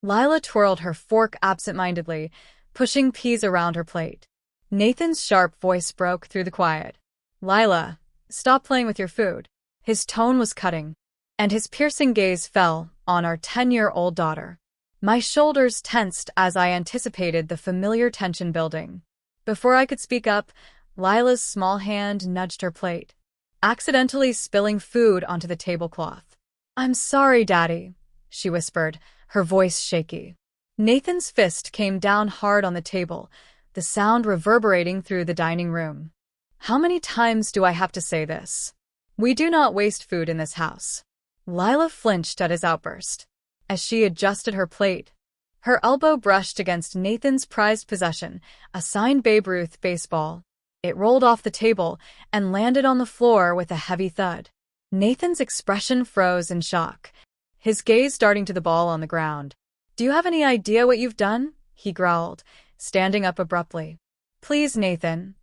Lyla twirled her fork absentmindedly, pushing peas around her plate. Nathan's sharp voice broke through the quiet. Lyla, stop playing with your food. His tone was cutting, and his piercing gaze fell on our 10-year-old daughter. My shoulders tensed as I anticipated the familiar tension building. Before I could speak up, Lyla's small hand nudged her plate, accidentally spilling food onto the tablecloth. I'm sorry, Daddy, she whispered, her voice shaky. Nathan's fist came down hard on the table, the sound reverberating through the dining room. How many times do I have to say this? We do not waste food in this house. Lyla flinched at his outburst. As she adjusted her plate, her elbow brushed against Nathan's prized possession, a signed Babe Ruth baseball. It rolled off the table and landed on the floor with a heavy thud. Nathan's expression froze in shock, his gaze darting to the ball on the ground. Do you have any idea what you've done? He growled, standing up abruptly. Please, Nathan,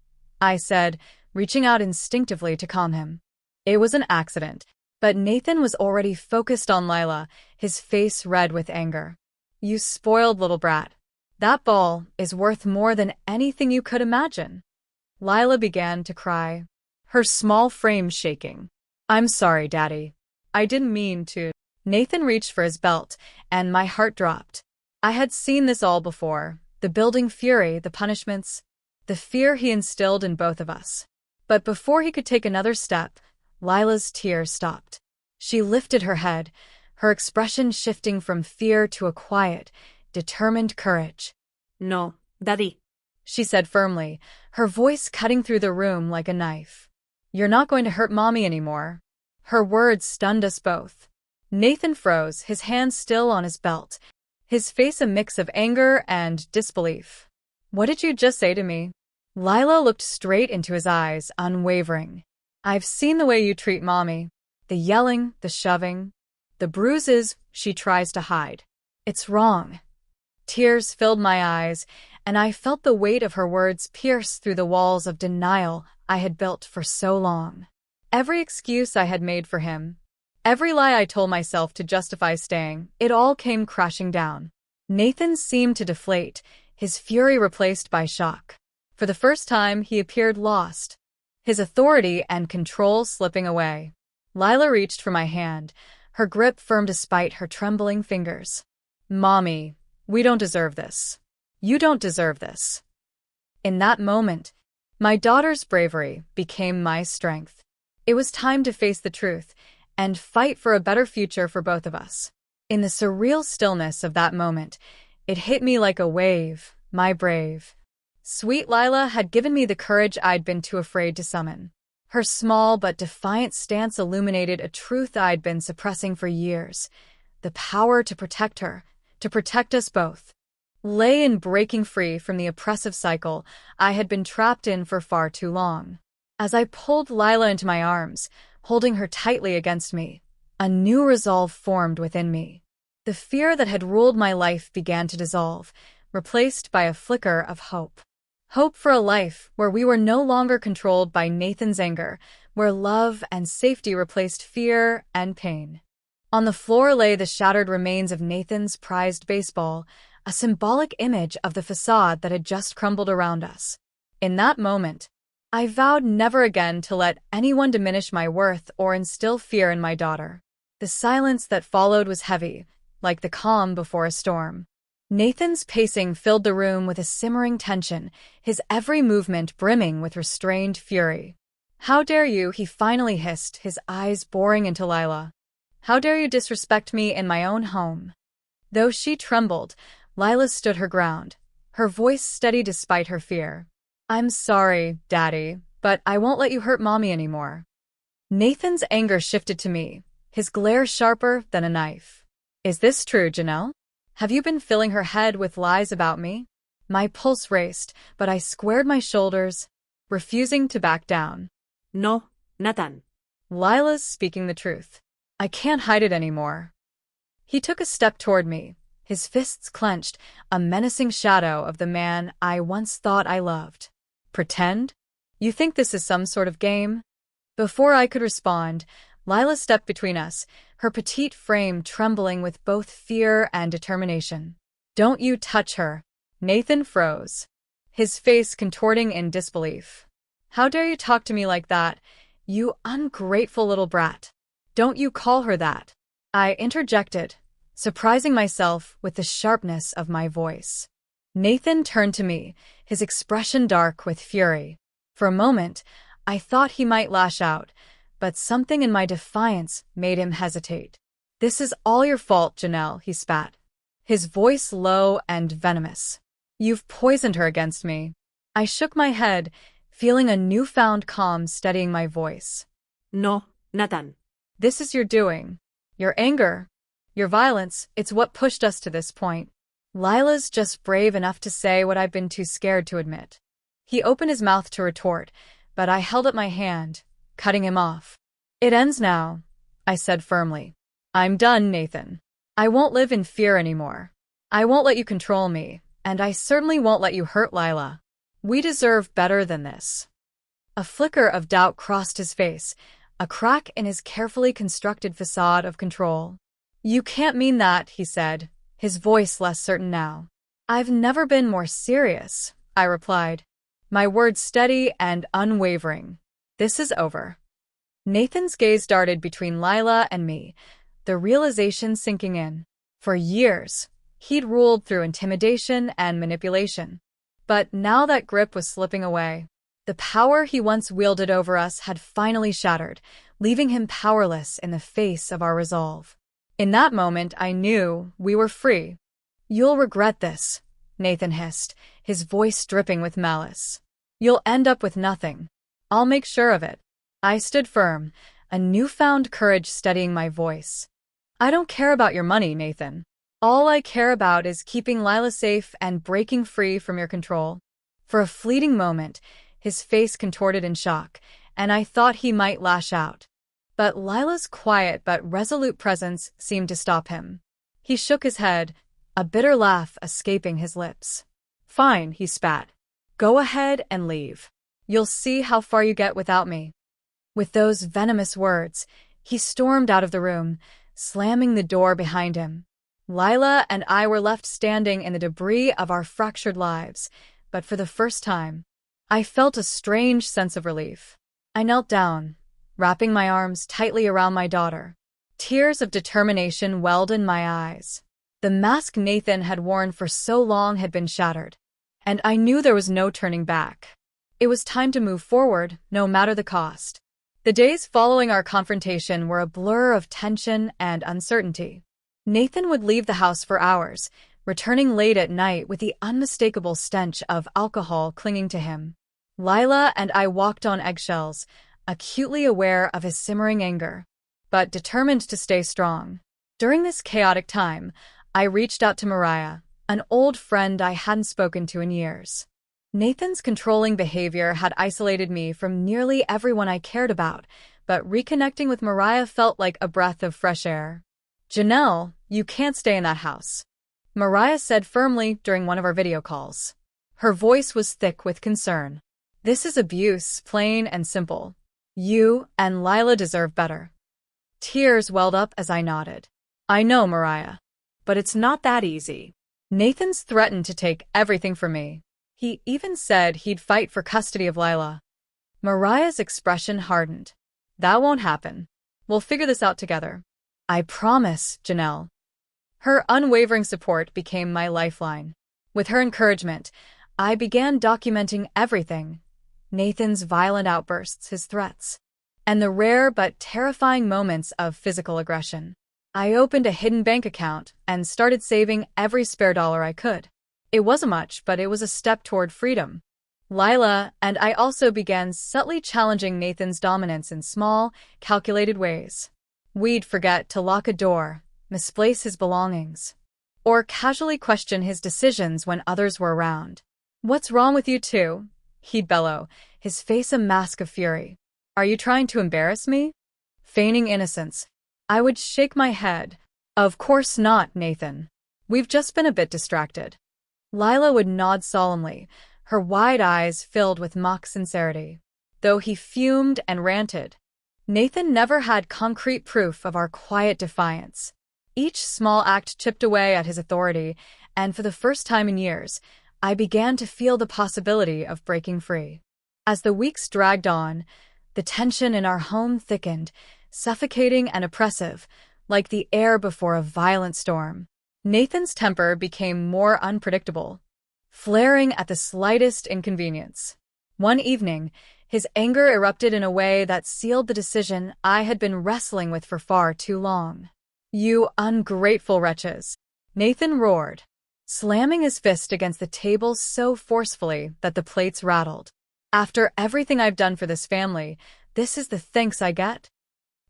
I said, reaching out instinctively to calm him. It was an accident, but Nathan was already focused on Lyla, his face red with anger. You spoiled little brat. That ball is worth more than anything you could imagine. Lyla began to cry, her small frame shaking. I'm sorry, Daddy. I didn't mean to. Nathan reached for his belt, and my heart dropped. I had seen this all before, the building fury, the punishments, the fear he instilled in both of us. But before he could take another step, Lyla's tears stopped. She lifted her head, her expression shifting from fear to a quiet, determined courage. No, Daddy, she said firmly, her voice cutting through the room like a knife. You're not going to hurt Mommy anymore. Her words stunned us both. Nathan froze, his hand still on his belt, his face a mix of anger and disbelief. What did you just say to me? Lyla looked straight into his eyes, unwavering. I've seen the way you treat Mommy. The yelling, the shoving, the bruises she tries to hide. It's wrong. Tears filled my eyes, and I felt the weight of her words pierce through the walls of denial I had built for so long. Every excuse I had made for him, every lie I told myself to justify staying, it all came crashing down. Nathan seemed to deflate, his fury replaced by shock. For the first time, he appeared lost, his authority and control slipping away. Lyla reached for my hand, her grip firm despite her trembling fingers. Mommy, we don't deserve this. You don't deserve this. In that moment, my daughter's bravery became my strength. It was time to face the truth and fight for a better future for both of us. In the surreal stillness of that moment, it hit me like a wave, my brave. Sweet Lyla had given me the courage I'd been too afraid to summon. Her small but defiant stance illuminated a truth I'd been suppressing for years. The power to protect her, to protect us both, lay in breaking free from the oppressive cycle I had been trapped in for far too long. As I pulled Lyla into my arms, holding her tightly against me, a new resolve formed within me. The fear that had ruled my life began to dissolve, replaced by a flicker of hope. Hope for a life where we were no longer controlled by Nathan's anger, where love and safety replaced fear and pain. On the floor lay the shattered remains of Nathan's prized baseball, a symbolic image of the facade that had just crumbled around us. In that moment, I vowed never again to let anyone diminish my worth or instill fear in my daughter. The silence that followed was heavy, like the calm before a storm. Nathan's pacing filled the room with a simmering tension, his every movement brimming with restrained fury. How dare you, he finally hissed, his eyes boring into Lyla. How dare you disrespect me in my own home? Though she trembled, Lyla stood her ground, her voice steady despite her fear. I'm sorry, Daddy, but I won't let you hurt Mommy anymore. Nathan's anger shifted to me, his glare sharper than a knife. Is this true, Janelle? Have you been filling her head with lies about me? My pulse raced, but I squared my shoulders, refusing to back down. No, Nathan. Lyla's speaking the truth. I can't hide it anymore. He took a step toward me, his fists clenched, a menacing shadow of the man I once thought I loved. Pretend? You think this is some sort of game? Before I could respond, Lyla stepped between us, her petite frame trembling with both fear and determination. "Don't you touch her." Nathan froze, his face contorting in disbelief. "How dare you talk to me like that, you ungrateful little brat? Don't you call her that," I interjected, surprising myself with the sharpness of my voice. Nathan turned to me, his expression dark with fury. For a moment, I thought he might lash out, but something in my defiance made him hesitate. "This is all your fault, Janelle," he spat, his voice low and venomous. "You've poisoned her against me." I shook my head, feeling a newfound calm steadying my voice. No, Nathan. "This is your doing. Your anger, your violence, it's what pushed us to this point. Lyla's just brave enough to say what I've been too scared to admit." He opened his mouth to retort, but I held up my hand, cutting him off. "It ends now," I said firmly. "I'm done, Nathan. I won't live in fear anymore. I won't let you control me, and I certainly won't let you hurt Lyla. We deserve better than this." A flicker of doubt crossed his face, a crack in his carefully constructed facade of control. "You can't mean that," he said, his voice less certain now. "I've never been more serious," I replied, my words steady and unwavering. "This is over." Nathan's gaze darted between Lyla and me, the realization sinking in. For years, he'd ruled through intimidation and manipulation. But now that grip was slipping away. The power he once wielded over us had finally shattered, leaving him powerless in the face of our resolve. In that moment, I knew we were free. "You'll regret this," Nathan hissed, his voice dripping with malice. "You'll end up with nothing. I'll make sure of it." I stood firm, a newfound courage steadying my voice. "I don't care about your money, Nathan. All I care about is keeping Lyla safe and breaking free from your control." For a fleeting moment, his face contorted in shock, and I thought he might lash out. But Lyla's quiet but resolute presence seemed to stop him. He shook his head, a bitter laugh escaping his lips. "Fine," he spat. "Go ahead and leave. You'll see how far you get without me." With those venomous words, he stormed out of the room, slamming the door behind him. Lyla and I were left standing in the debris of our fractured lives, but for the first time, I felt a strange sense of relief. I knelt down, wrapping my arms tightly around my daughter. Tears of determination welled in my eyes. The mask Nathan had worn for so long had been shattered, and I knew there was no turning back. It was time to move forward, no matter the cost. The days following our confrontation were a blur of tension and uncertainty. Nathan would leave the house for hours, returning late at night with the unmistakable stench of alcohol clinging to him. Lyla and I walked on eggshells, acutely aware of his simmering anger, but determined to stay strong. During this chaotic time, I reached out to Mariah, an old friend I hadn't spoken to in years. Nathan's controlling behavior had isolated me from nearly everyone I cared about, but reconnecting with Mariah felt like a breath of fresh air. "Janelle, you can't stay in that house," Mariah said firmly during one of our video calls. Her voice was thick with concern. "This is abuse, plain and simple. You and Lyla deserve better." Tears welled up as I nodded. "I know, Mariah, but it's not that easy. Nathan's threatened to take everything from me. He even said he'd fight for custody of Lyla." Mariah's expression hardened. "That won't happen. We'll figure this out together. I promise, Janelle." Her unwavering support became my lifeline. With her encouragement, I began documenting everything: Nathan's violent outbursts, his threats, and the rare but terrifying moments of physical aggression. I opened a hidden bank account and started saving every spare dollar I could. It wasn't much, but it was a step toward freedom. Lyla and I also began subtly challenging Nathan's dominance in small, calculated ways. We'd forget to lock a door, misplace his belongings, or casually question his decisions when others were around. "What's wrong with you two?" he'd bellow, his face a mask of fury. "Are you trying to embarrass me?" Feigning innocence, I would shake my head. "Of course not, Nathan. We've just been a bit distracted." Lyla would nod solemnly, her wide eyes filled with mock sincerity. Though he fumed and ranted, Nathan never had concrete proof of our quiet defiance. Each small act chipped away at his authority, and for the first time in years, I began to feel the possibility of breaking free. As the weeks dragged on, the tension in our home thickened, suffocating and oppressive, like the air before a violent storm. Nathan's temper became more unpredictable, flaring at the slightest inconvenience. One evening, his anger erupted in a way that sealed the decision I had been wrestling with for far too long. "You ungrateful wretches!" Nathan roared, slamming his fist against the table so forcefully that the plates rattled. "After everything I've done for this family, this is the thanks I get?"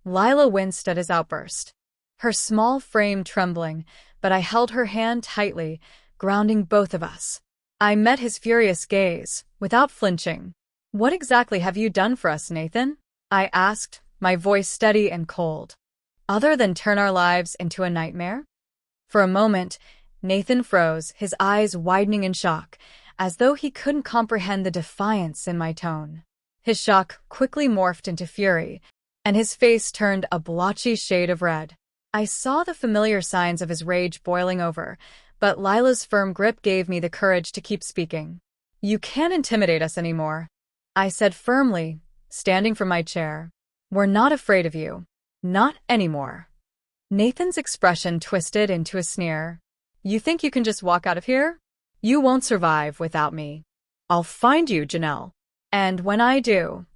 Lyla winced at his outburst, her small frame trembling, but I held her hand tightly, grounding both of us. I met his furious gaze, without flinching. "What exactly have you done for us, Nathan?" I asked, my voice steady and cold. "Other than turn our lives into a nightmare?" For a moment, Nathan froze, his eyes widening in shock, as though he couldn't comprehend the defiance in my tone. His shock quickly morphed into fury, and his face turned a blotchy shade of red. I saw the familiar signs of his rage boiling over, but Lila's firm grip gave me the courage to keep speaking. "You can't intimidate us anymore," I said firmly, standing from my chair. "We're not afraid of you. Not anymore." Nathan's expression twisted into a sneer. "You think you can just walk out of here? You won't survive without me. I'll find you, Janelle. And when I do..."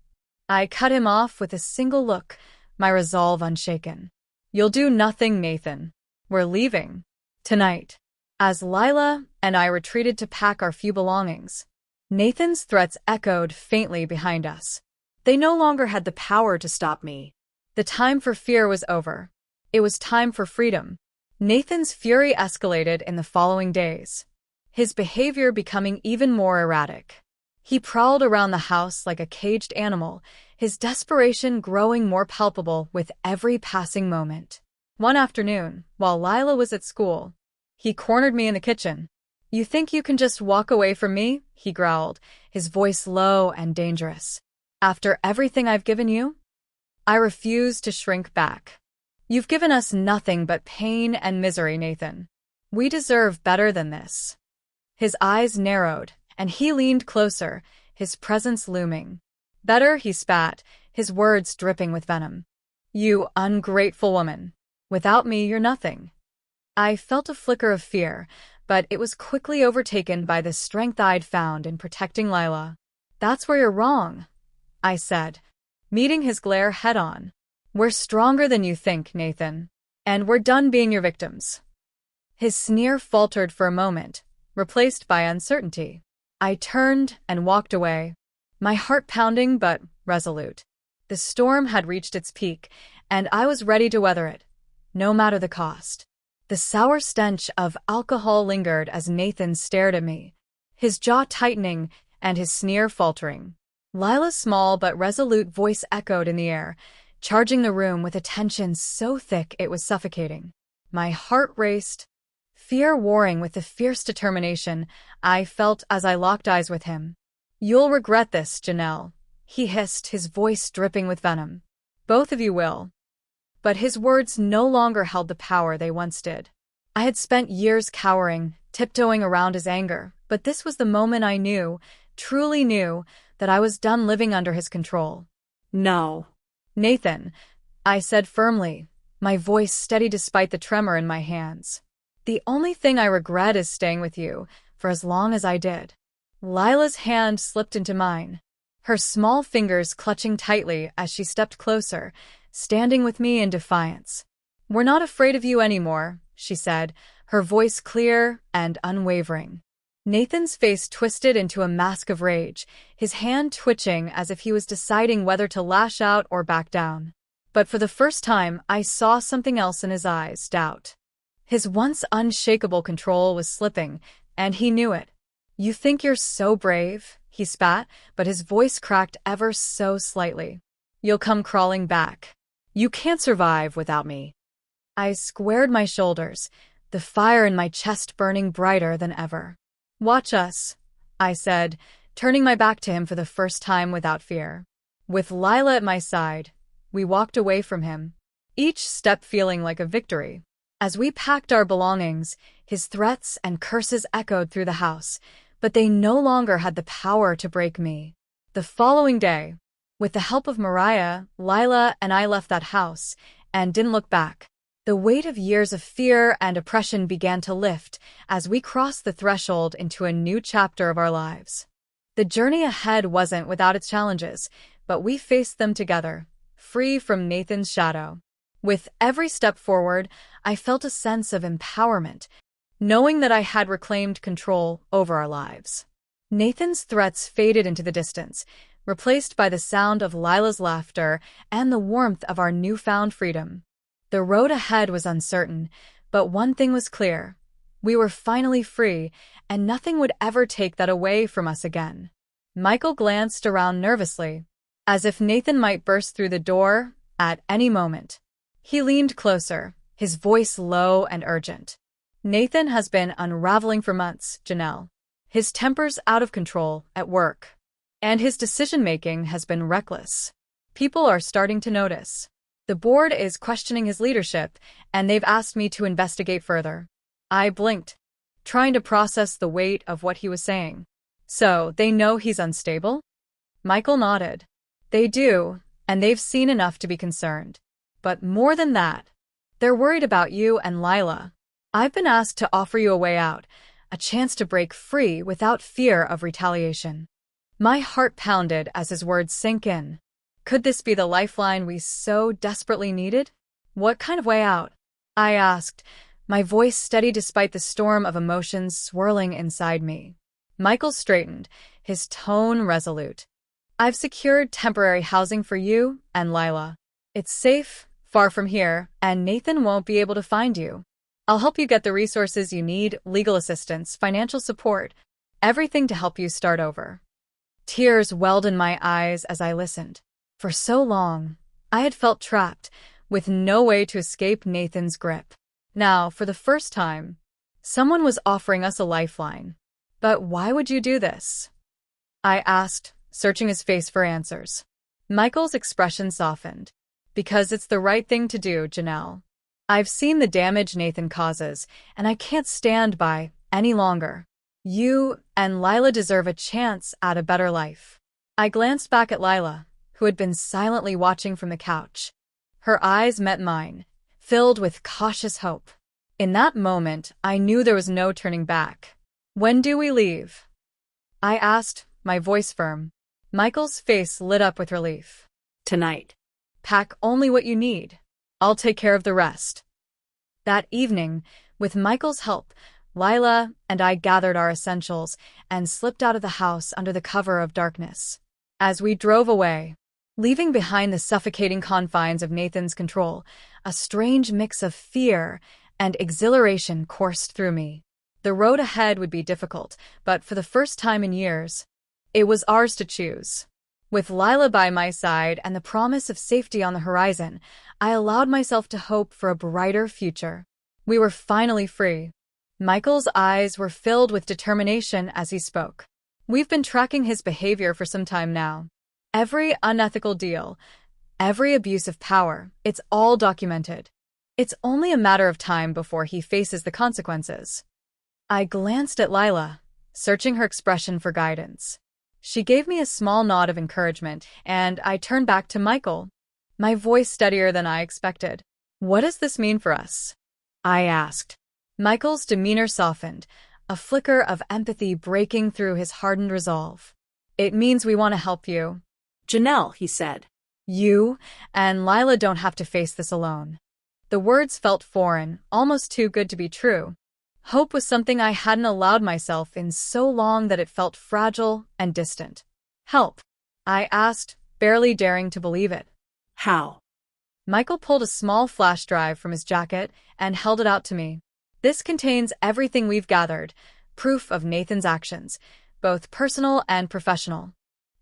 I cut him off with a single look, my resolve unshaken. "You'll do nothing, Nathan. We're leaving. Tonight." As Lyla and I retreated to pack our few belongings, Nathan's threats echoed faintly behind us. They no longer had the power to stop me. The time for fear was over. It was time for freedom. Nathan's fury escalated in the following days, his behavior becoming even more erratic. He prowled around the house like a caged animal, his desperation growing more palpable with every passing moment. One afternoon, while Lyla was at school, he cornered me in the kitchen. "You think you can just walk away from me?" he growled, his voice low and dangerous. "After everything I've given you?" I refused to shrink back. "You've given us nothing but pain and misery, Nathan. We deserve better than this." His eyes narrowed, and he leaned closer, his presence looming. "Better," he spat, his words dripping with venom. "You ungrateful woman. Without me, you're nothing." I felt a flicker of fear, but it was quickly overtaken by the strength I'd found in protecting Lyla. "That's where you're wrong," I said, meeting his glare head-on. "We're stronger than you think, Nathan. And we're done being your victims." His sneer faltered for a moment, replaced by uncertainty. I turned and walked away, my heart pounding but resolute. The storm had reached its peak, and I was ready to weather it, no matter the cost. The sour stench of alcohol lingered as Nathan stared at me, his jaw tightening and his sneer faltering. Lila's small but resolute voice echoed in the air, charging the room with a tension so thick it was suffocating. My heart raced, fear warring with the fierce determination I felt as I locked eyes with him. "You'll regret this, Janelle," he hissed, his voice dripping with venom. "Both of you will." But his words no longer held the power they once did. I had spent years cowering, tiptoeing around his anger, but this was the moment I knew, truly knew, that I was done living under his control. "No." "Nathan," I said firmly, my voice steady despite the tremor in my hands. "The only thing I regret is staying with you for as long as I did." Lila's hand slipped into mine, her small fingers clutching tightly as she stepped closer, standing with me in defiance. "We're not afraid of you anymore," she said, her voice clear and unwavering. Nathan's face twisted into a mask of rage, his hand twitching as if he was deciding whether to lash out or back down. But for the first time, I saw something else in his eyes, doubt. His once unshakable control was slipping, and he knew it. "You think you're so brave," he spat, but his voice cracked ever so slightly. "You'll come crawling back. You can't survive without me." I squared my shoulders, the fire in my chest burning brighter than ever. "Watch us," I said, turning my back to him for the first time without fear. With Lyla at my side, we walked away from him, each step feeling like a victory. As we packed our belongings, his threats and curses echoed through the house, but they no longer had the power to break me. The following day, with the help of Mariah, Lyla, and I left that house and didn't look back. The weight of years of fear and oppression began to lift as we crossed the threshold into a new chapter of our lives. The journey ahead wasn't without its challenges, but we faced them together, free from Nathan's shadow. With every step forward, I felt a sense of empowerment, knowing that I had reclaimed control over our lives. Nathan's threats faded into the distance, replaced by the sound of Lila's laughter and the warmth of our newfound freedom. The road ahead was uncertain, but one thing was clear. We were finally free, and nothing would ever take that away from us again. Michael glanced around nervously, as if Nathan might burst through the door at any moment. He leaned closer, his voice low and urgent. "Nathan has been unraveling for months, Janelle. His temper's out of control at work, and his decision-making has been reckless. People are starting to notice. The board is questioning his leadership, and they've asked me to investigate further." I blinked, trying to process the weight of what he was saying. "So, they know he's unstable?" Michael nodded. "They do, and they've seen enough to be concerned. But more than that, they're worried about you and Lyla. I've been asked to offer you a way out, a chance to break free without fear of retaliation." My heart pounded as his words sank in. Could this be the lifeline we so desperately needed? "What kind of way out?" I asked, my voice steady despite the storm of emotions swirling inside me. Michael straightened, his tone resolute. "I've secured temporary housing for you and Lyla. It's safe, far from here, and Nathan won't be able to find you. I'll help you get the resources you need, legal assistance, financial support, everything to help you start over." Tears welled in my eyes as I listened. For so long, I had felt trapped, with no way to escape Nathan's grip. Now, for the first time, someone was offering us a lifeline. "But why would you do this?" I asked, searching his face for answers. Michael's expression softened. "Because it's the right thing to do, Janelle. I've seen the damage Nathan causes, and I can't stand by any longer. You and Lyla deserve a chance at a better life." I glanced back at Lyla, who had been silently watching from the couch. Her eyes met mine, filled with cautious hope. In that moment, I knew there was no turning back. "When do we leave?" I asked, my voice firm. Michael's face lit up with relief. Tonight. "Pack only what you need. I'll take care of the rest." That evening, with Michael's help, Lyla and I gathered our essentials and slipped out of the house under the cover of darkness. As we drove away, leaving behind the suffocating confines of Nathan's control, a strange mix of fear and exhilaration coursed through me. The road ahead would be difficult, but for the first time in years, it was ours to choose. With Lyla by my side and the promise of safety on the horizon, I allowed myself to hope for a brighter future. We were finally free. Michael's eyes were filled with determination as he spoke. "We've been tracking his behavior for some time now. Every unethical deal, every abuse of power, it's all documented. It's only a matter of time before he faces the consequences." I glanced at Lyla, searching her expression for guidance. She gave me a small nod of encouragement, and I turned back to Michael, my voice steadier than I expected. "What does this mean for us?" I asked. Michael's demeanor softened, a flicker of empathy breaking through his hardened resolve. "It means we want to help you." "Janelle," he said. "You and Lyla don't have to face this alone." The words felt foreign, almost too good to be true. Hope was something I hadn't allowed myself in so long that it felt fragile and distant. "Help?" I asked, barely daring to believe it. "How?" Michael pulled a small flash drive from his jacket and held it out to me. "This contains everything we've gathered, proof of Nathan's actions, both personal and professional.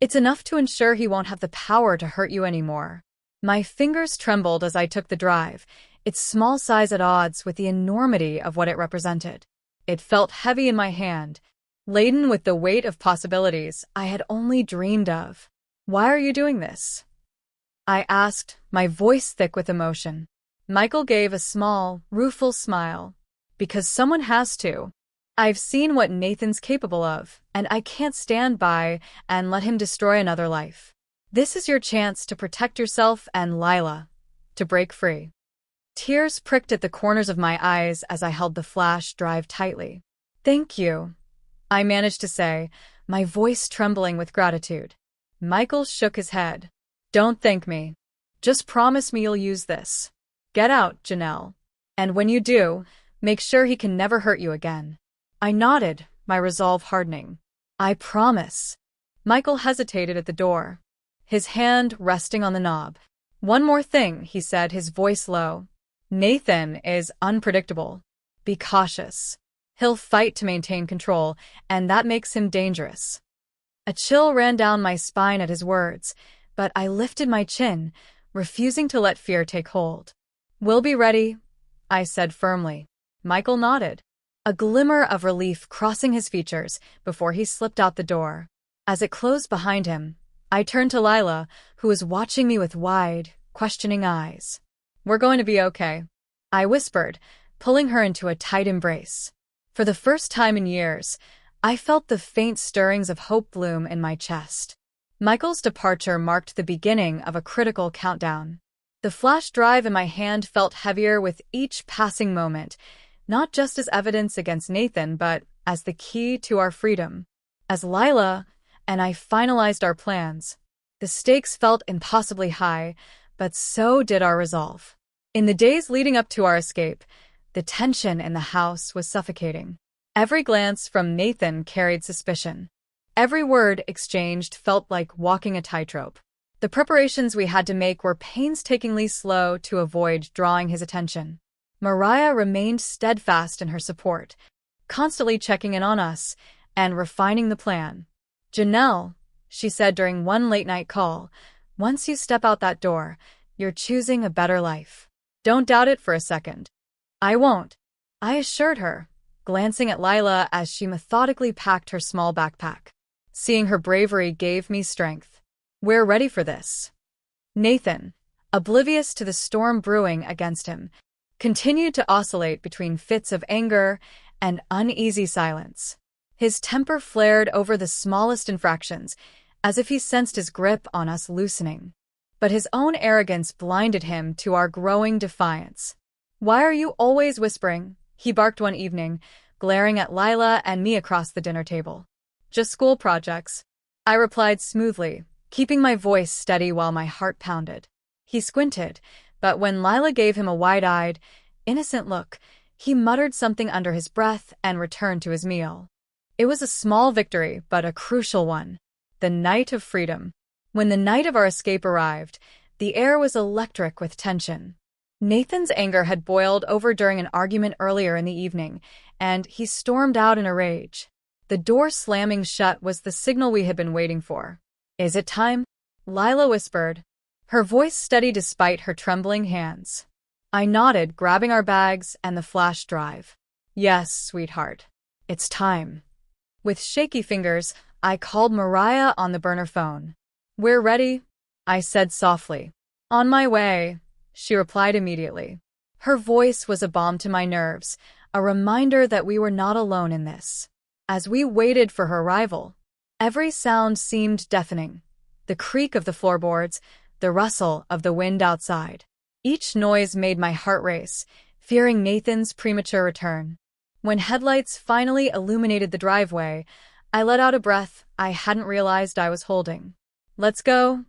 It's enough to ensure he won't have the power to hurt you anymore." My fingers trembled as I took the drive, its small size at odds with the enormity of what it represented. It felt heavy in my hand, laden with the weight of possibilities I had only dreamed of. "Why are you doing this?" I asked, my voice thick with emotion. Michael gave a small, rueful smile. Because someone has to. I've seen what Nathan's capable of, and I can't stand by and let him destroy another life. This is your chance to protect yourself and Lyla, to break free. Tears pricked at the corners of my eyes as I held the flash drive tightly. Thank you, I managed to say, my voice trembling with gratitude. Michael shook his head. Don't thank me. Just promise me you'll use this. Get out, Janelle. And when you do, make sure he can never hurt you again. I nodded, my resolve hardening. I promise. Michael hesitated at the door, his hand resting on the knob. One more thing, he said, his voice low. Nathan is unpredictable. Be cautious. He'll fight to maintain control, and that makes him dangerous. A chill ran down my spine at his words, but I lifted my chin, refusing to let fear take hold. We'll be ready, I said firmly. Michael nodded, a glimmer of relief crossing his features before he slipped out the door. As it closed behind him, I turned to Lyla, who was watching me with wide, questioning eyes. We're going to be okay, I whispered, pulling her into a tight embrace. For the first time in years, I felt the faint stirrings of hope bloom in my chest. Michael's departure marked the beginning of a critical countdown. The flash drive in my hand felt heavier with each passing moment, not just as evidence against Nathan, but as the key to our freedom. As Lyla and I finalized our plans, the stakes felt impossibly high, but so did our resolve. In the days leading up to our escape, the tension in the house was suffocating. Every glance from Nathan carried suspicion. Every word exchanged felt like walking a tightrope. The preparations we had to make were painstakingly slow to avoid drawing his attention. Mariah remained steadfast in her support, constantly checking in on us and refining the plan. Janelle, she said during one late-night call, once you step out that door, you're choosing a better life. Don't doubt it for a second. I won't, I assured her, glancing at Lyla as she methodically packed her small backpack. Seeing her bravery gave me strength. We're ready for this. Nathan, oblivious to the storm brewing against him, continued to oscillate between fits of anger and uneasy silence. His temper flared over the smallest infractions, as if he sensed his grip on us loosening. But his own arrogance blinded him to our growing defiance. Why are you always whispering? He barked one evening, glaring at Lyla and me across the dinner table. Just school projects, I replied smoothly, keeping my voice steady while my heart pounded. He squinted, but when Lyla gave him a wide-eyed, innocent look, he muttered something under his breath and returned to his meal. It was a small victory, but a crucial one. The night of freedom. When the night of our escape arrived, the air was electric with tension. Nathan's anger had boiled over during an argument earlier in the evening, and he stormed out in a rage. The door slamming shut was the signal we had been waiting for. Is it time? Lyla whispered, her voice steady despite her trembling hands. I nodded, grabbing our bags and the flash drive. Yes, sweetheart. It's time. With shaky fingers, I called Mariah on the burner phone. We're ready, I said softly. On my way, she replied immediately. Her voice was a balm to my nerves, a reminder that we were not alone in this. As we waited for her arrival, every sound seemed deafening. The creak of the floorboards, the rustle of the wind outside. Each noise made my heart race, fearing Nathan's premature return. When headlights finally illuminated the driveway, I let out a breath I hadn't realized I was holding. Let's go,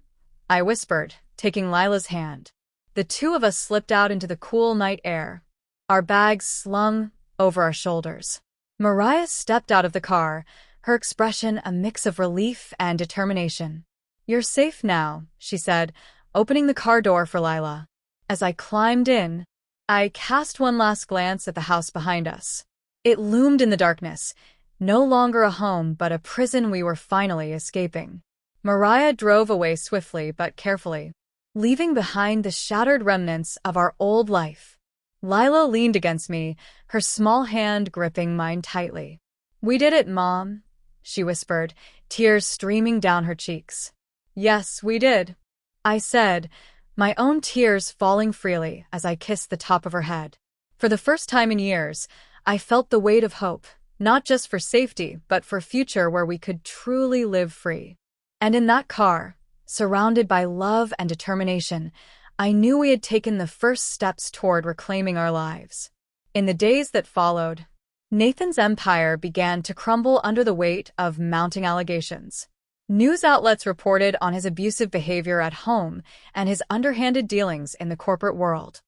I whispered, taking Lila's hand. The two of us slipped out into the cool night air, our bags slung over our shoulders. Mariah stepped out of the car, her expression a mix of relief and determination. You're safe now, she said, opening the car door for Lyla. As I climbed in, I cast one last glance at the house behind us. It loomed in the darkness, no longer a home but a prison we were finally escaping. Mariah drove away swiftly but carefully, leaving behind the shattered remnants of our old life. Lyla leaned against me, her small hand gripping mine tightly. We did it, Mom, she whispered, tears streaming down her cheeks. Yes, we did, I said, my own tears falling freely as I kissed the top of her head. For the first time in years, I felt the weight of hope, not just for safety, but for a future where we could truly live free. And in that car, surrounded by love and determination, I knew we had taken the first steps toward reclaiming our lives. In the days that followed, Nathan's empire began to crumble under the weight of mounting allegations. News outlets reported on his abusive behavior at home and his underhanded dealings in the corporate world.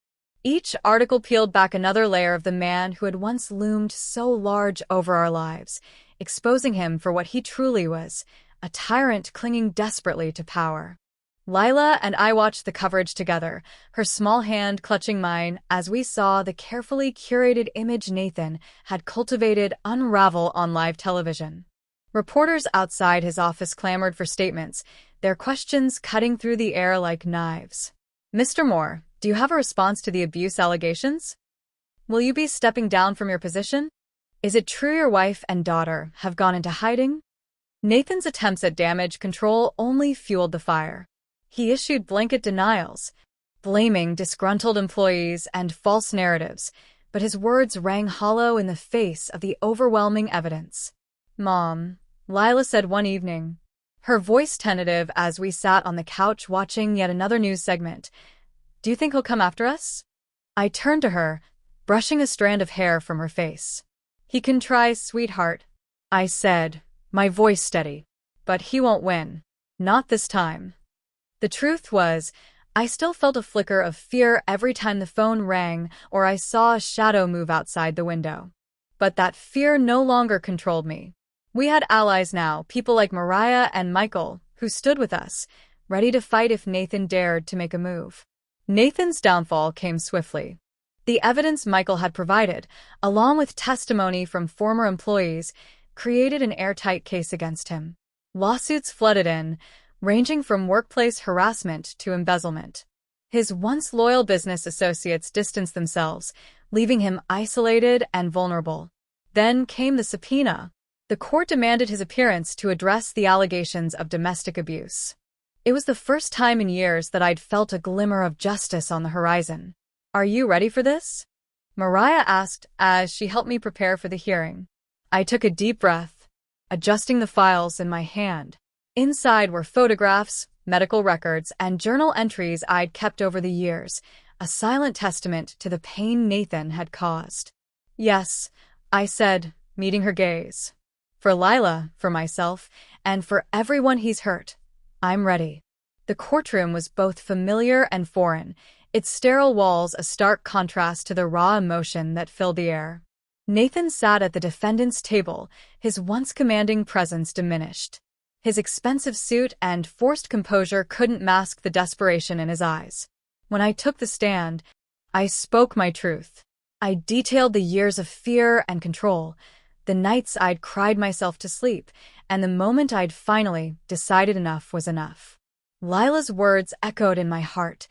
Each article peeled back another layer of the man who had once loomed so large over our lives, exposing him for what he truly was, a tyrant clinging desperately to power. Lyla and I watched the coverage together, her small hand clutching mine as we saw the carefully curated image Nathan had cultivated unravel on live television. Reporters outside his office clamored for statements, their questions cutting through the air like knives. Mr. Moore, do you have a response to the abuse allegations? Will you be stepping down from your position? Is it true your wife and daughter have gone into hiding? Nathan's attempts at damage control only fueled the fire. He issued blanket denials, blaming disgruntled employees and false narratives, but his words rang hollow in the face of the overwhelming evidence. Mom, Lyla said one evening, her voice tentative as we sat on the couch watching yet another news segment. Do you think he'll come after us? I turned to her, brushing a strand of hair from her face. He can try, sweetheart, I said, my voice steady. But he won't win. Not this time. The truth was, I still felt a flicker of fear every time the phone rang or I saw a shadow move outside the window. But that fear no longer controlled me. We had allies now, people like Mariah and Michael, who stood with us, ready to fight if Nathan dared to make a move. Nathan's downfall came swiftly. The evidence Michael had provided, along with testimony from former employees, created an airtight case against him. Lawsuits flooded in, ranging from workplace harassment to embezzlement. His once loyal business associates distanced themselves, leaving him isolated and vulnerable. Then came the subpoena. The court demanded his appearance to address the allegations of domestic abuse. It was the first time in years that I'd felt a glimmer of justice on the horizon. Are you ready for this? Mariah asked as she helped me prepare for the hearing. I took a deep breath, adjusting the files in my hand. Inside were photographs, medical records, and journal entries I'd kept over the years, a silent testament to the pain Nathan had caused. Yes, I said, meeting her gaze. For Lyla, for myself, and for everyone he's hurt, I'm ready. The courtroom was both familiar and foreign, its sterile walls a stark contrast to the raw emotion that filled the air. Nathan sat at the defendant's table, his once commanding presence diminished. His expensive suit and forced composure couldn't mask the desperation in his eyes. When I took the stand, I spoke my truth. I detailed the years of fear and control, the nights I'd cried myself to sleep, and the moment I'd finally decided enough was enough. Lyla's words echoed in my heart,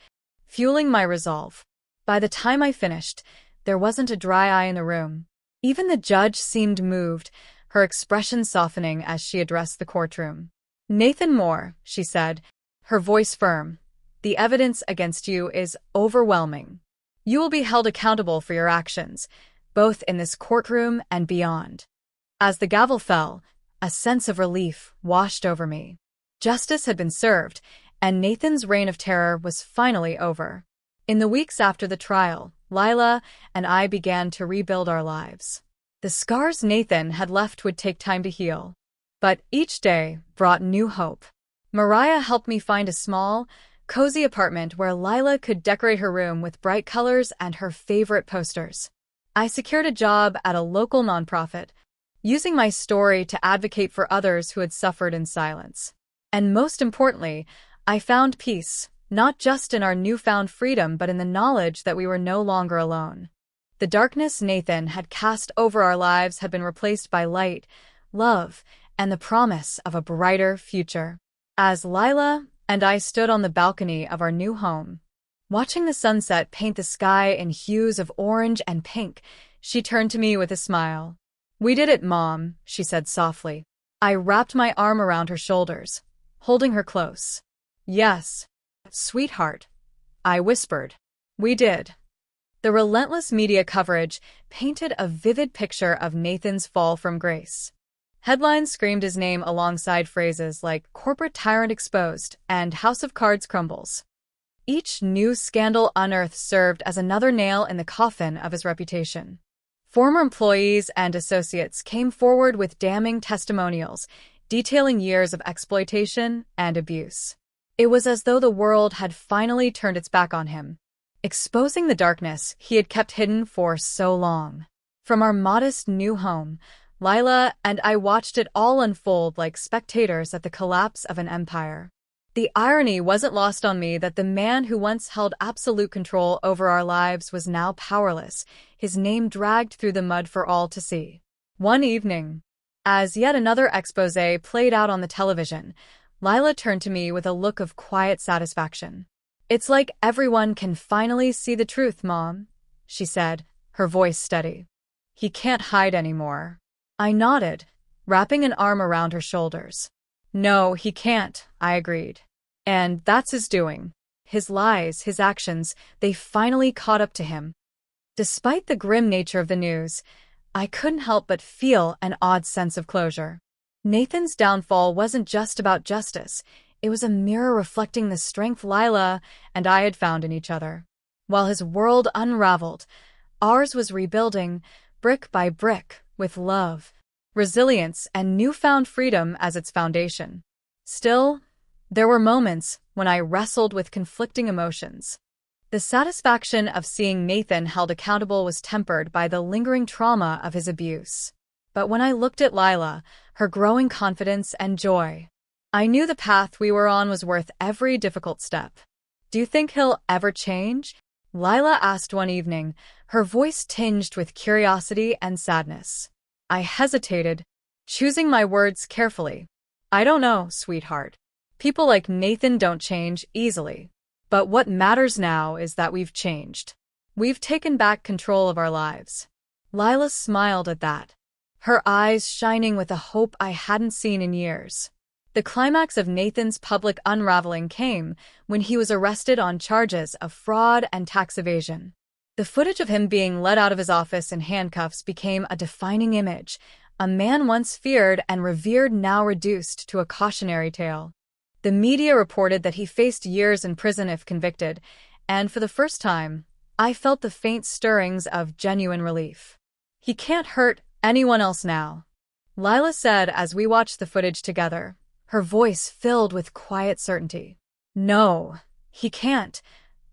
fueling my resolve. By the time I finished, there wasn't a dry eye in the room. Even the judge seemed moved, her expression softening as she addressed the courtroom. Nathan Moore, she said, her voice firm, the evidence against you is overwhelming. You will be held accountable for your actions, both in this courtroom and beyond. As the gavel fell, a sense of relief washed over me. Justice had been served, and Nathan's reign of terror was finally over. In the weeks after the trial, Lyla and I began to rebuild our lives. The scars Nathan had left would take time to heal, but each day brought new hope. Mariah helped me find a small, cozy apartment where Lyla could decorate her room with bright colors and her favorite posters. I secured a job at a local nonprofit, using my story to advocate for others who had suffered in silence. And most importantly, I found peace, not just in our newfound freedom but in the knowledge that we were no longer alone. The darkness Nathan had cast over our lives had been replaced by light, love, and the promise of a brighter future. As Lyla and I stood on the balcony of our new home, watching the sunset paint the sky in hues of orange and pink, she turned to me with a smile. "We did it, Mom," she said softly. I wrapped my arm around her shoulders, holding her close. "Yes, Sweetheart, I whispered. We did. The relentless media coverage painted a vivid picture of Nathan's fall from grace. Headlines screamed his name alongside phrases like corporate tyrant exposed and House of Cards crumbles. Each new scandal unearthed served as another nail in the coffin of his reputation. Former employees and associates came forward with damning testimonials, detailing years of exploitation and abuse. It was as though the world had finally turned its back on him, exposing the darkness he had kept hidden for so long. From our modest new home, Lyla and I watched it all unfold like spectators at the collapse of an empire. The irony wasn't lost on me that the man who once held absolute control over our lives was now powerless, his name dragged through the mud for all to see. One evening, as yet another exposé played out on the television, Lyla turned to me with a look of quiet satisfaction. "It's like everyone can finally see the truth, Mom," she said, her voice steady. "He can't hide anymore." I nodded, wrapping an arm around her shoulders. "No, he can't," I agreed. "And that's his doing. His lies, his actions, they finally caught up to him." Despite the grim nature of the news, I couldn't help but feel an odd sense of closure. Nathan's downfall wasn't just about justice. It was a mirror reflecting the strength Lyla and I had found in each other. While his world unraveled, ours was rebuilding, brick by brick, with love, resilience, and newfound freedom as its foundation. Still, there were moments when I wrestled with conflicting emotions. The satisfaction of seeing Nathan held accountable was tempered by the lingering trauma of his abuse. But when I looked at Lyla, her growing confidence and joy, I knew the path we were on was worth every difficult step. "Do you think he'll ever change?" Lyla asked one evening, her voice tinged with curiosity and sadness. I hesitated, choosing my words carefully. "I don't know, sweetheart. People like Nathan don't change easily. But what matters now is that we've changed. We've taken back control of our lives." Lyla smiled at that, her eyes shining with a hope I hadn't seen in years. The climax of Nathan's public unraveling came when he was arrested on charges of fraud and tax evasion. The footage of him being led out of his office in handcuffs became a defining image, a man once feared and revered now reduced to a cautionary tale. The media reported that he faced years in prison if convicted, and for the first time, I felt the faint stirrings of genuine relief. "He can't hurt anyone else now," Lyla said as we watched the footage together, her voice filled with quiet certainty. "No, he can't,"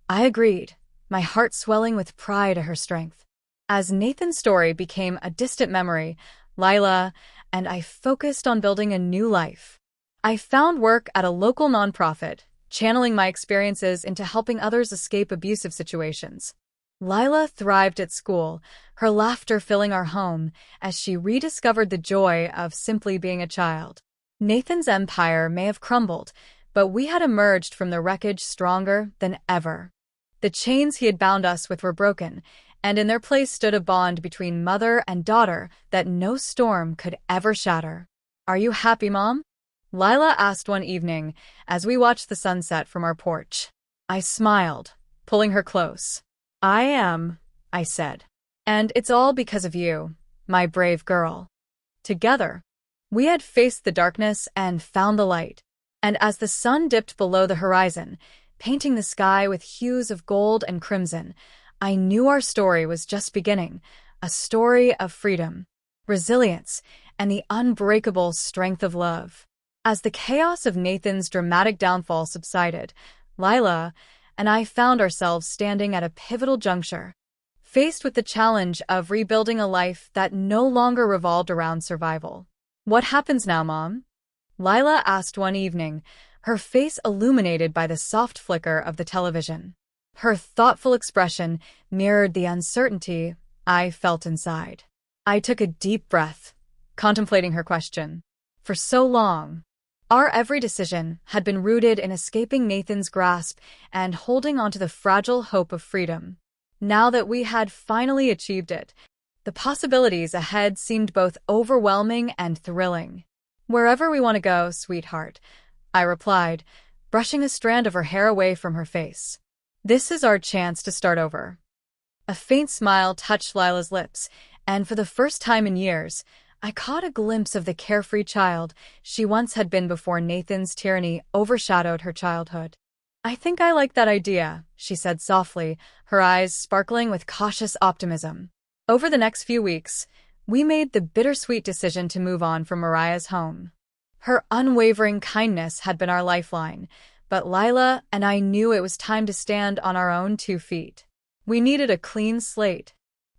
I agreed, my heart swelling with pride at her strength. As Nathan's story became a distant memory, Lyla and I focused on building a new life. I found work at a local nonprofit, channeling my experiences into helping others escape abusive situations. Lyla thrived at school, her laughter filling our home as she rediscovered the joy of simply being a child. Nathan's empire may have crumbled, but we had emerged from the wreckage stronger than ever. The chains he had bound us with were broken, and in their place stood a bond between mother and daughter that no storm could ever shatter. "Are you happy, Mom?" Lyla asked one evening as we watched the sunset from our porch. I smiled, pulling her close. "I am," I said. "And it's all because of you, my brave girl." Together, we had faced the darkness and found the light. And as the sun dipped below the horizon, painting the sky with hues of gold and crimson, I knew our story was just beginning, a story of freedom, resilience, and the unbreakable strength of love. As the chaos of Nathan's dramatic downfall subsided, Lyla and I found ourselves standing at a pivotal juncture, faced with the challenge of rebuilding a life that no longer revolved around survival. "What happens now, Mom?" Lyla asked one evening, her face illuminated by the soft flicker of the television. Her thoughtful expression mirrored the uncertainty I felt inside. I took a deep breath, contemplating her question. For so long, our every decision had been rooted in escaping Nathan's grasp and holding onto the fragile hope of freedom. Now that we had finally achieved it, the possibilities ahead seemed both overwhelming and thrilling. "Wherever we want to go, sweetheart," I replied, brushing a strand of her hair away from her face. "This is our chance to start over." A faint smile touched Lila's lips, and for the first time in years, I caught a glimpse of the carefree child she once had been before Nathan's tyranny overshadowed her childhood. "I think I like that idea," she said softly, her eyes sparkling with cautious optimism. Over the next few weeks, we made the bittersweet decision to move on from Mariah's home. Her unwavering kindness had been our lifeline, but Lyla and I knew it was time to stand on our own 2 feet. We needed a clean slate,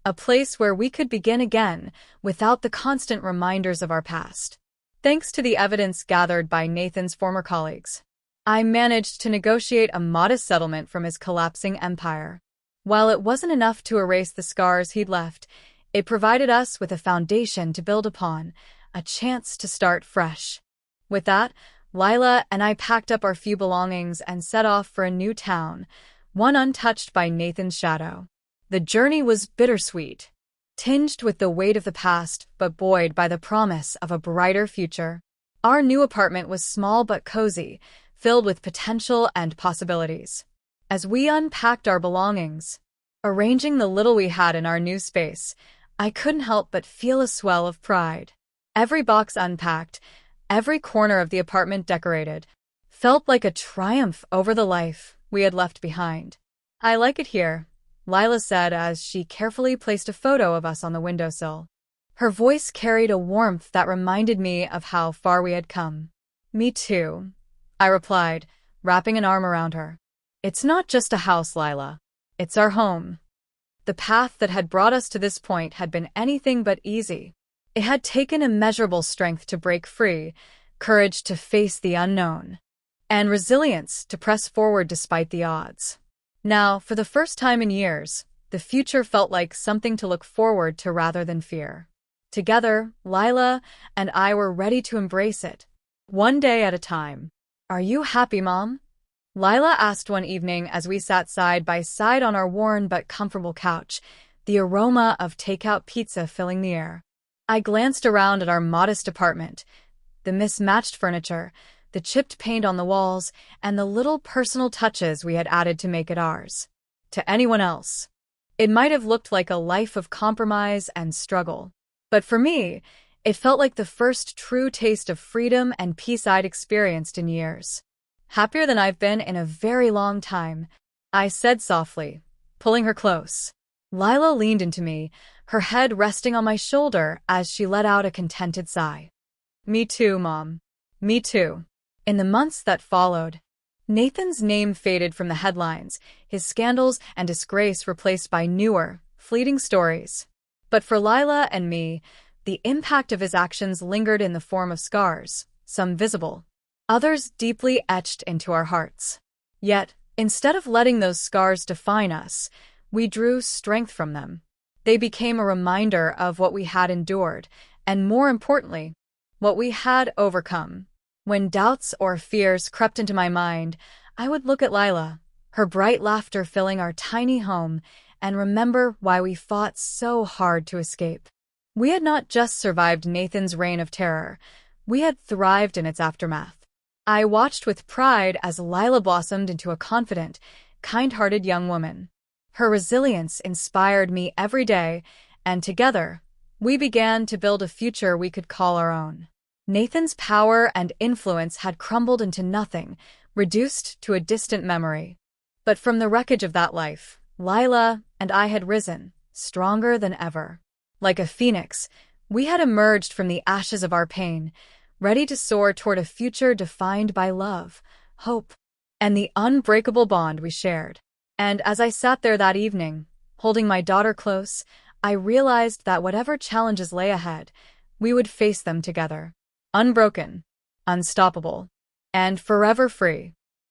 a place where we could begin again without the constant reminders of our past. Thanks to the evidence gathered by Nathan's former colleagues, I managed to negotiate a modest settlement from his collapsing empire. While it wasn't enough to erase the scars he'd left, it provided us with a foundation to build upon, a chance to start fresh. With that, Lyla and I packed up our few belongings and set off for a new town, one untouched by Nathan's shadow. The journey was bittersweet, tinged with the weight of the past but buoyed by the promise of a brighter future. Our new apartment was small but cozy, filled with potential and possibilities. As we unpacked our belongings, arranging the little we had in our new space, I couldn't help but feel a swell of pride. Every box unpacked, every corner of the apartment decorated, felt like a triumph over the life we had left behind. "I like it here," Lyla said as she carefully placed a photo of us on the windowsill. Her voice carried a warmth that reminded me of how far we had come. "Me too," I replied, wrapping an arm around her. "It's not just a house, Lyla. It's our home." The path that had brought us to this point had been anything but easy. It had taken immeasurable strength to break free, courage to face the unknown, and resilience to press forward despite the odds. Now, for the first time in years, the future felt like something to look forward to rather than fear. Together, Lyla and I were ready to embrace it, one day at a time. "Are you happy, Mom?" Lyla asked one evening as we sat side by side on our worn but comfortable couch, the aroma of takeout pizza filling the air. I glanced around at our modest apartment, the mismatched furniture, the chipped paint on the walls, and the little personal touches we had added to make it ours. To anyone else, it might have looked like a life of compromise and struggle. But for me, it felt like the first true taste of freedom and peace I'd experienced in years. "Happier than I've been in a very long time," I said softly, pulling her close. Lyla leaned into me, her head resting on my shoulder as she let out a contented sigh. "Me too, Mom. Me too." In the months that followed, Nathan's name faded from the headlines, his scandals and disgrace replaced by newer, fleeting stories. But for Lyla and me, the impact of his actions lingered in the form of scars, some visible, others deeply etched into our hearts. Yet, instead of letting those scars define us, we drew strength from them. They became a reminder of what we had endured, and more importantly, what we had overcome. When doubts or fears crept into my mind, I would look at Lyla, her bright laughter filling our tiny home, and remember why we fought so hard to escape. We had not just survived Nathan's reign of terror, we had thrived in its aftermath. I watched with pride as Lyla blossomed into a confident, kind-hearted young woman. Her resilience inspired me every day, and together, we began to build a future we could call our own. Nathan's power and influence had crumbled into nothing, reduced to a distant memory. But from the wreckage of that life, Lyla and I had risen, stronger than ever. Like a phoenix, we had emerged from the ashes of our pain, ready to soar toward a future defined by love, hope, and the unbreakable bond we shared. And as I sat there that evening, holding my daughter close, I realized that whatever challenges lay ahead, we would face them together. Unbroken, unstoppable, and forever free.